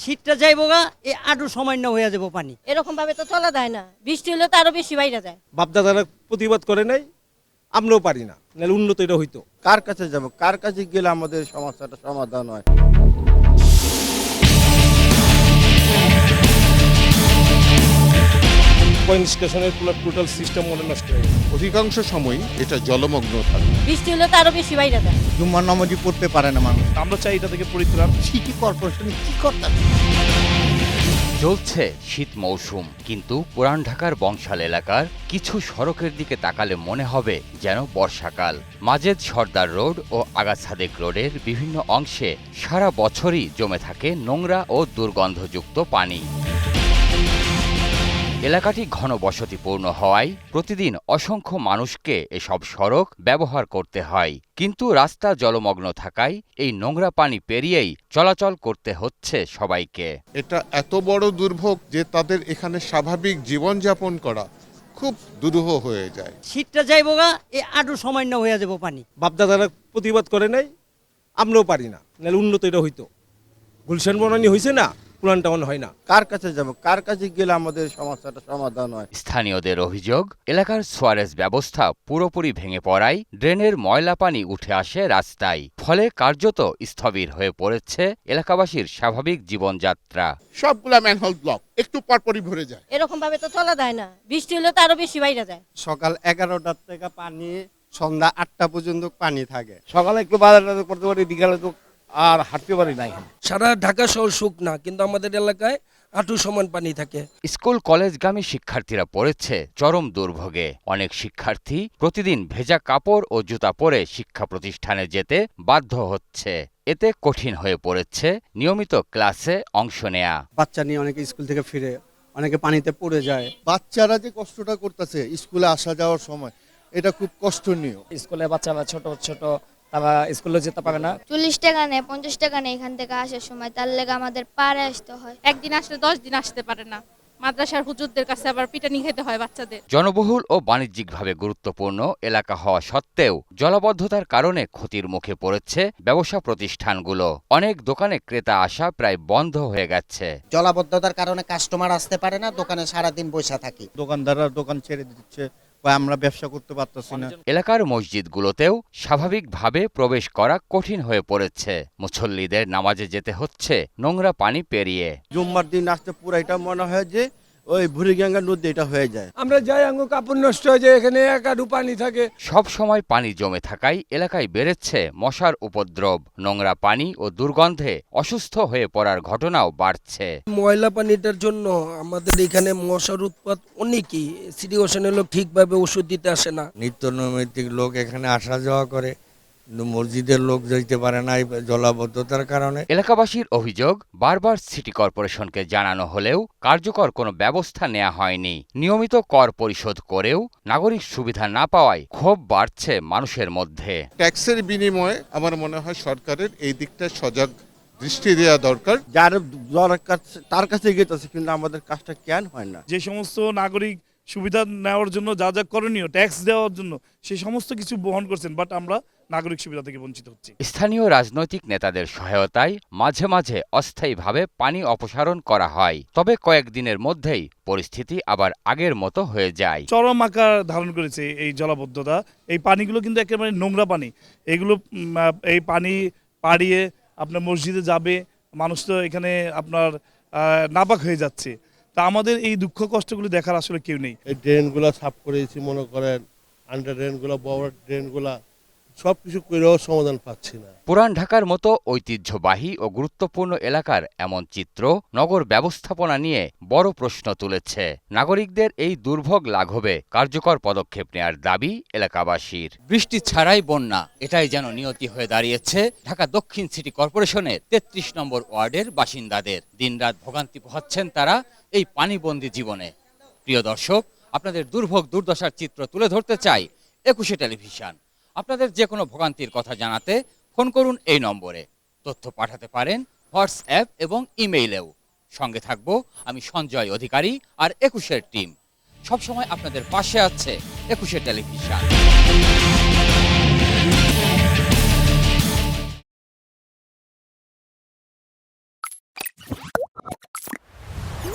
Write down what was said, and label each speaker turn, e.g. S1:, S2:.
S1: শীতটা যাইবো গা, এই আটু সামান্য হয়ে যাবো পানি।
S2: এরকম ভাবে তো চলা যায় না, বৃষ্টি হলে তো আরো বেশি বাইরে যায়।
S3: বাপদাদারা প্রতিবাদ করে নাই, আমরাও পারি না, নাহলে উন্নত এটা হইতো।
S4: কার কাছে যাব, কার কাছে গেলে আমাদের সমস্যাটা সমাধান হয়?
S3: পয়েন্ট স্টেশনের পুরো টোটাল সিস্টেম মনে নষ্ট হয়ে গেছে।
S5: অধিকাংশ সময় এটা জলমগ্ন থাকে।
S2: বৃষ্টি হলে তো আরো বেশি বাইরে যায়।
S4: জুম্মার নামাজি পড়তে পারে না মানুষ।
S3: আমরা চাই এটা থেকে পরিত্রাণ।
S4: সিটি কর্পোরেশন কি করতে?
S6: চলছে শীত মৌসুম, কিন্তু পুরান ঢাকার বংশাল এলাকার কিছু সড়কের দিকে তাকালে মনে হবে যেন বর্ষাকাল। মাজেদ সর্দার রোড ও আগা সাদেক রোডের বিভিন্ন অংশে সারা বছরই জমে থাকে নোংরা ও দুর্গন্ধযুক্ত পানি। এলাকাটি ঘনবসতিপূর্ণ হওয়ায় প্রতিদিন অসংখ্য মানুষকে এসব সড়ক ব্যবহার করতে হয়, কিন্তু রাস্তা জলমগ্ন থাকায় এই নোংরা পানি পেরিয়েই চলাচল করতে হচ্ছে সবাইকে।
S5: এটা এত বড় দুর্ভোগ যে তাদের এখানে স্বাভাবিক জীবনযাপন করা খুব দুরূহ হয়ে যায়।
S1: শীতটা যাইবো গা, এই আটু সামান্য হয়ে যাবো পানি।
S3: বাপদাদারা প্রতিবাদ করে নাই, আমরাও পারি না, নাহলে উন্নত এটা হইতো। গুলশান বনানী হয়েছে না, পুরান টাউন হয় না।
S4: কার কাছে যাব, কার কাছে গেলে আমাদের সমস্যাটা সমাধান হয়?
S6: স্থানীয়দের অভিযোগ, এলাকার সোয়ারেজ ব্যবস্থা পুরোপুরি ভেঙে পড়ায় ড্রেনের ময়লা পানি উঠে আসে রাস্তায়, ফলে কার্যত স্থবির হয়ে পড়েছে এলাকাবাসীর স্বাভাবিক জীবনযাত্রা।
S5: সবগুলা ম্যানহোল ব্লক, একটু পরপরই ভরে যায়।
S2: এরকম ভাবে তো চলা যায় না, বৃষ্টি হলে তো আরো বেশি বাইরে যায়।
S4: সকাল 11টার থেকে পানি, সন্ধ্যা 8টা পর্যন্ত পানি থাকে।
S3: সকালে একটু বাজার করতে পারি, বিকালে তো আর হাঁটতে পারি না।
S7: সারা ঢাকা শহর শুকনা, কিন্তু আমাদের এলাকায় হাঁটু সমান পানি থাকে।
S6: স্কুল কলেজগামী শিক্ষার্থীরা পড়েছে চরম দুর্ভোগে। অনেক শিক্ষার্থী প্রতিদিন ভেজা কাপড় ও জুতা পরে শিক্ষা প্রতিষ্ঠানে যেতে বাধ্য হচ্ছে। এতে কঠিন হয়ে পড়েছে নিয়মিত ক্লাসে অংশ নেয়া।
S4: বাচ্চা নিয়ে অনেকে স্কুল থেকে ফিরে, অনেকে পানিতে পড়ে যায়।
S5: বাচ্চারা যে কষ্টটা করতেছে স্কুলে আসা যাওয়ার সময়, এটা খুব কষ্টনীয়।
S8: স্কুলে বাচ্চারা ছোট ছোট, তারা স্কুলে যেতে পারে না।
S9: 40 টাকা নেয়, 50 টাকা নেয় এখান থেকে আসার সময়, তার লেগে আমাদের পাড়ে আসতে হয়।
S10: একদিন আসলে 10 দিন আসতে পারে না। মাদ্রাসার হুজুরদের কাছে আবার পিটানি খেতে হয় বাচ্চাদের।
S6: জনবহুল ও বাণিজ্যিকভাবে গুরুত্বপূর্ণ এলাকা হওয়া সত্ত্বেও জলাবদ্ধতার কারণে ক্ষতির মুখে পড়েছে ব্যবসা প্রতিষ্ঠানগুলো। অনেক দোকানে ক্রেতা আসা প্রায় বন্ধ হয়ে গেছে।
S11: জলাবদ্ধতার কারণে কাস্টমার আসতে পারে না, দোকানে সারাদিন বসে থাকি।
S4: দোকানদাররা দোকান ছেড়ে দিচ্ছে, আমরা ব্যবসা করতে পারতেছি না।
S6: এলাকার মসজিদগুলোতেও স্বাভাবিকভাবে প্রবেশ করা কঠিন হয়ে পড়েছে। মুসল্লিদের নামাজে যেতে হচ্ছে নোংরা পানি পেরিয়ে।
S4: জুম্মার দিন আসতে পুরাইটা মনে হয় যে ওই বুড়িগঙ্গা নদী এটা হয়ে যায়।
S7: আমরা যাই আঙ্গ কাপড় নষ্ট হয়ে যায়, এখানে এক আধু পানি থাকে।
S6: সব সময় পানি জমে থাকায় এলাকায় বেড়েছে মশার উপদ্রব। নোংরা পানি ও দুর্গন্ধে অসুস্থ হয়ে পড়ার ঘটনাও বাড়ছে।
S7: ময়লা পানিটার জন্য আমাদের এখানে মশার উৎপাত অনেকই। সিটি কর্পোরেশনের লোক ঠিকভাবে ওষুধ দিতে আসে না।
S4: নিত্য নৈমিত্তিক লোক এখানে আসা যাওয়া করে, কিন্তু মসজিদের লোক যেতে পারে না এই জলাবদ্ধতার কারণে।
S6: এলাকাবাসীর অভিযোগ, বারবার সিটি কর্পোরেশনকে জানানো হলেও কার্যকর কোনো ব্যবস্থা নেওয়া হয়নি। নিয়মিত কর পরিশোধ করেও নাগরিক সুবিধা না পাওয়ায় ক্ষোভ বাড়ছে মানুষের মধ্যে।
S5: ট্যাক্সের বিনিময়ে আমার মনে হয় সরকারের এই দিকটা সজাগ দৃষ্টি দেওয়া দরকার।
S4: যার দরকার তার কাছে গেতেছে, কিন্তু আমাদের কাজটা কেন হয় না?
S12: যে সমস্ত নাগরিক সুবিধা নেওয়ার জন্য যা যা করণীয়, ট্যাক্স দেওয়ার জন্য, সেই সমস্ত কিছু বহন করছেন, বাট আমরা নাগরিক সুবিধা থেকে বঞ্চিত হচ্ছি।
S6: স্থানীয় রাজনৈতিক নেতাদের সহায়তায় মাঝে মাঝে অস্থায়ীভাবে পানি অপসারণ করা হয়, তবে কয়েকদিনের মধ্যেই পরিস্থিতি আবার আগের মতো হয়ে যায়।
S12: চরম আকার ধারণ করেছে এই জলাবদ্ধতা। এই পানিগুলো কিন্তু একেবারে নোংরা পানি। এগুলো এই পানি পাড়িয়ে আপনার মসজিদে যাবে, মানুষ তো এখানে আপনার নাপাক হয়ে যাচ্ছে। তা আমাদের এই দুঃখ কষ্টগুলো দেখার আসলে কেউ নেই।
S5: এই ড্রেনগুলো সাফ করেছি, মনে করেন আন্ডার ড্রেনগুলো, বড় ড্রেনগুলো, সবকিছু করেও সমাধান পাচ্ছি না।
S6: পুরান ঢাকার মতো ঐতিহ্যবাহী ও গুরুত্বপূর্ণ এলাকার এমন চিত্র নগর ব্যবস্থাপনা নিয়ে বড় প্রশ্ন তুলেছে। নাগরিকদের এই দুর্ভোগ লাঘবে কার্যকর পদক্ষেপ নেয়ার দাবি এলাকাবাসীর। বৃষ্টি ছাড়াই বন্যা, এটাই যেন নিয়তি হয়ে দাঁড়িয়েছে ঢাকা দক্ষিণ সিটি কর্পোরেশনের 33 নম্বর ওয়ার্ডের বাসিন্দাদের। দিনরাত ভোগান্তি পোহাচ্ছেন তারা এই পানিবন্দী জীবনে। প্রিয় দর্শক, আপনাদের দুর্ভোগ দুর্দশার চিত্র তুলে ধরতে চাই 21 টেলিভিশন। আপনাদের যে কোনো ভোগান্তির কথা জানাতে ফোন করুন এই নম্বরে। তথ্য পাঠাতে পারেন হোয়াটসঅ্যাপ এবং ইমেইলেও। সঙ্গে থাকব আমি সঞ্জয় অধিকারী আর 21 টিম। সবসময় আপনাদের পাশে আছে 21 টেলিভিশন।